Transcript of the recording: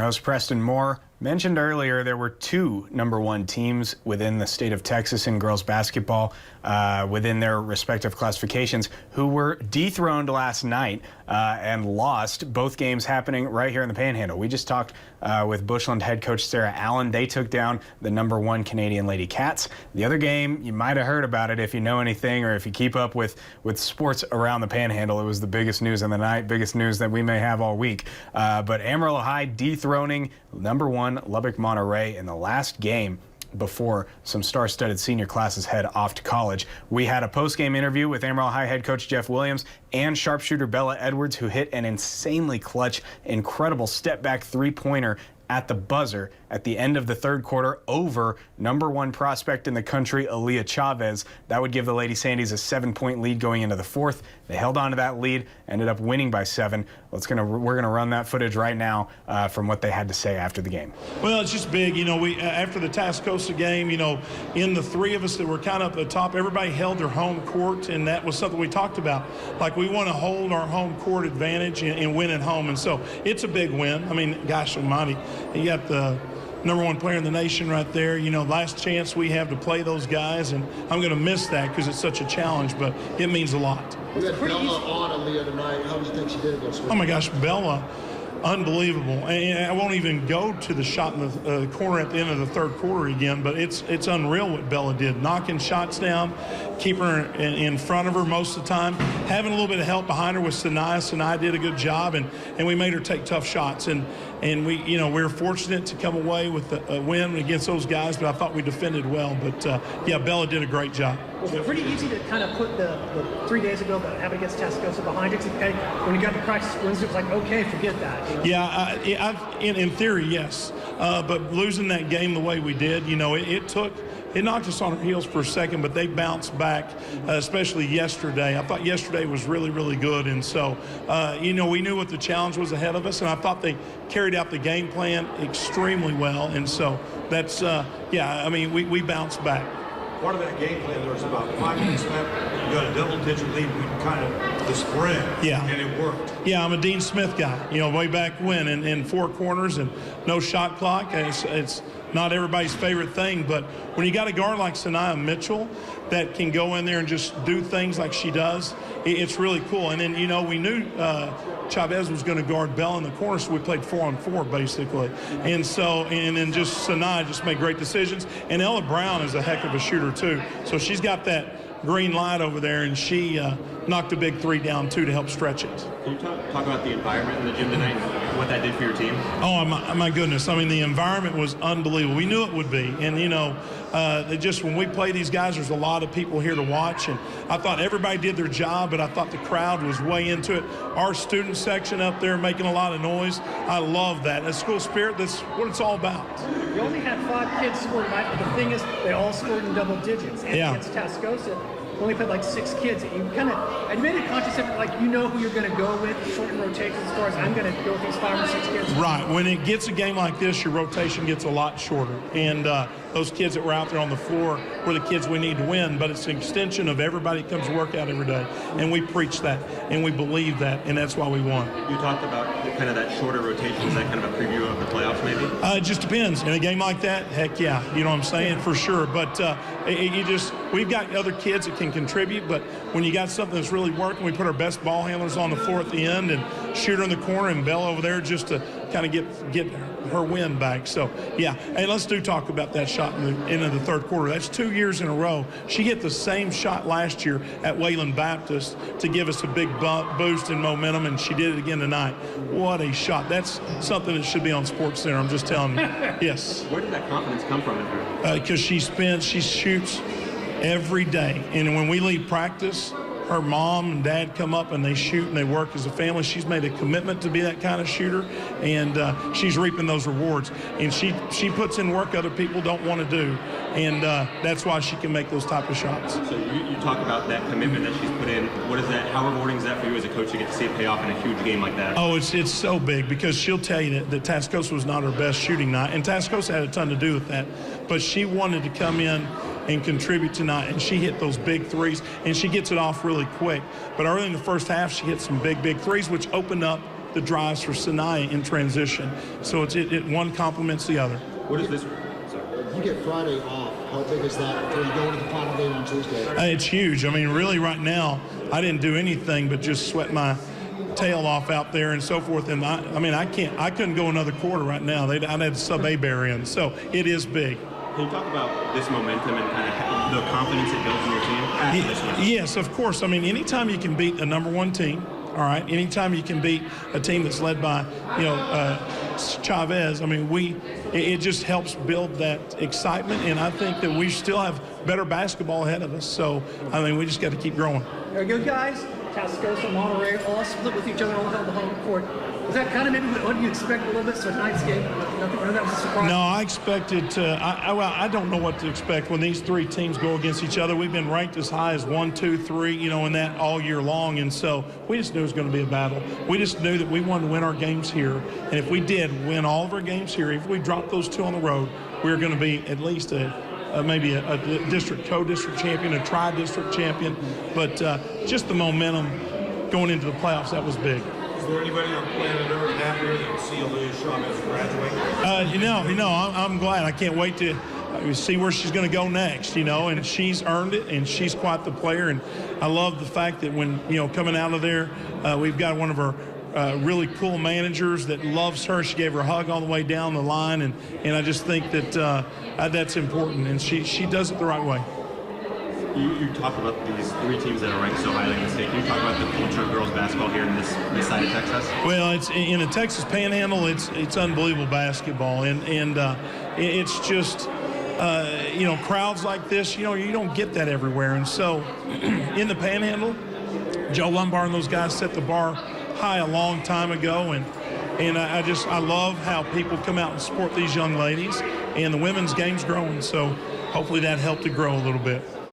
Host Preston Moore mentioned earlier there were two #1 teams within the state of Texas in girls basketball within their respective classifications who were dethroned last night and lost, both games happening right here in the Panhandle. We just talked with Bushland head coach Sarah Allen. They took down the #1 Canadian Lady Cats. The other game, you might have heard about it if you know anything or if you keep up with sports around the Panhandle. It was the biggest news of the night, biggest news that we may have all week. But Amarillo High dethroning #1 Lubbock Monterey in the last game before some star-studded senior classes head off to college. We had a post-game interview with Amarillo High head coach Jeff Williams and sharpshooter Bella Edwards, who hit an insanely clutch, incredible step-back three-pointer at the buzzer at the end of the third quarter over #1 prospect in the country, Aaliyah Chavez. That would give the Lady Sandies a 7-point lead going into the fourth. They held on to that lead, ended up winning by 7. We're gonna run that footage right now from what they had to say after the game. Well, it's just big. You know, we after the Tascosa game, you know, in the three of us that were kind of at the top, everybody held their home court, and that was something we talked about. Like, we want to hold our home court advantage and win at home, and so it's a big win. I mean, gosh almighty, you got the #1 player in the nation right there. You know, last chance we have to play those guys, and I'm going to miss that because it's such a challenge, but it means a lot. We had Bella on Aaliyah tonight. How do you think she did against her? Oh my gosh, Bella, unbelievable. And I won't even go to the shot in the corner at the end of the third quarter again, but it's unreal what Bella did. Knocking shots down, keeping her in front of her most of the time, having a little bit of help behind her with Sanaya. Sanaya did a good job, and we made her take tough shots. And we, you know, we were fortunate to come away with a win against those guys, but I thought we defended well. But yeah, Bella did a great job. Was it pretty easy to kind of put the 3 days ago that happened against Tascosa behind you? Okay, when you got to practice Wednesday, it was like, okay, forget that. You know? Yeah, in theory, yes. But losing that game the way we did, you know, it knocked us on our heels for a second, but they bounced back, especially yesterday. I thought yesterday was really, really good. And so, you know, we knew what the challenge was ahead of us, and I thought they carried out the game plan extremely well. And so that's, yeah, I mean, we bounced back. Part of that game plan, there was about 5 minutes left. You got a double-digit lead. We kind of the spread, yeah, and it worked. Yeah, I'm a Dean Smith guy. You know, way back when, in 4 corners and no shot clock. It's not everybody's favorite thing, but when you got a guard like Sanaya Mitchell that can go in there and just do things like she does, it's really cool. And then, you know, we knew Chavez was going to guard Bell in the corner, so we played 4-on-4 basically. And so, and then just Sanaya just made great decisions. And Ella Brown is a heck of a shooter too. So she's got that green light over there, and she knocked a big 3 down too to help stretch it. Can you talk about the environment in the gym tonight and what that did for your team? Oh, my goodness. I mean, the environment was unbelievable. We knew it would be. And, you know, just when we play these guys, there's a lot of people here to watch. And I thought everybody did their job, but I thought the crowd was way into it. Our student section up there making a lot of noise. I love that. That's school spirit. That's what it's all about. You only had 5 kids score tonight, but the thing is, they all scored in double digits. And against Tascosa, we only played like 6 kids. And you made a conscious effort, like, you know who you're going to go with, shorten rotations as far as I'm going to go with these 5 or 6 kids. Right. When it gets a game like this, your rotation gets a lot shorter. And those kids that were out there on the floor were the kids we need to win, but it's an extension of everybody that comes to work out every day. And we preach that, and we believe that, and that's why we won. You talked about kind of that shorter rotation. Is that kind of a preview of the playoffs maybe? It just depends. In a game like that, heck yeah, you know what I'm saying, for sure. But we've got other kids that can contribute, but when you got something that's really working, we put our best ball handlers on the floor at the end and shoot her in the corner and Bell over there just to kind of get her win back. So, yeah, and let's talk about that shot in the end of the third quarter. That's 2 years in a row. She hit the same shot last year at Wayland Baptist to give us a big boost in momentum, and she did it again tonight. What a shot. That's something that should be on SportsCenter, I'm just telling you. Yes. Where did that confidence come from in her? Because she shoots every day. And when we leave practice, her mom and dad come up and they shoot and they work as a family. She's made a commitment to be that kind of shooter, and she's reaping those rewards. And she puts in work other people don't want to do, and that's why she can make those type of shots. So you talk about that commitment that she's put in. What is that? How rewarding is that for you as a coach to get to see it pay off in a huge game like that? Oh, it's so big, because she'll tell you that Tascosa was not her best shooting night, and Tascosa had a ton to do with that. But she wanted to come in and contribute tonight, and she hit those big threes, and she gets it off really quick. But early in the first half, she hit some big threes, which opened up the drives for Sanaya in transition. So it one complements the other. What is this? You get Friday off. How big is that before you go into the final game on Tuesday? It's huge. I mean, really, right now, I didn't do anything but just sweat my tail off out there and so forth. And I couldn't go another quarter right now. I'd have sub A-Bear in. So it is big. Can you talk about this momentum and kind of the confidence it builds in your team after this one? Yes, of course. I mean, anytime you can beat a #1 team, all right, anytime you can beat a team that's led by, Chavez, I mean, it just helps build that excitement. And I think that we still have better basketball ahead of us. So, I mean, we just got to keep growing. Very good, guys. Tascosa, Monterey, all split with each other, all held the home court. Was that kind of maybe what you expect a little bit? So tonight's game, nothing, that was a surprise? No, I expected I don't know what to expect when these three teams go against each other. We've been ranked as high as 1, 2, 3, in that all year long. And so we just knew it was going to be a battle. We just knew that we wanted to win our games here. And if we did win all of our games here, if we dropped those 2 on the road, we were going to be at least maybe a district, co-district champion, a tri-district champion. But just the momentum going into the playoffs, that was big. Is there anybody on planet Earth happier than see Aaliyah Chavez graduate? I'm glad. I can't wait to see where she's going to go next, and she's earned it, and she's quite the player. And I love the fact that when, coming out of there, we've got one of our really cool managers that loves her. She gave her a hug on the way down the line, and I just think that that's important, and she does it the right way. You talked about these 3 teams that are ranked so highly in the state. Can you talk about the culture of girls basketball here in this side of Texas? Well, it's in the Texas Panhandle. It's unbelievable basketball, and it's just crowds like this. You don't get that everywhere, and so in the Panhandle, Joe Lombard and those guys set the bar high a long time ago, and I love how people come out and support these young ladies, and the women's game's growing. So hopefully that helped it grow a little bit.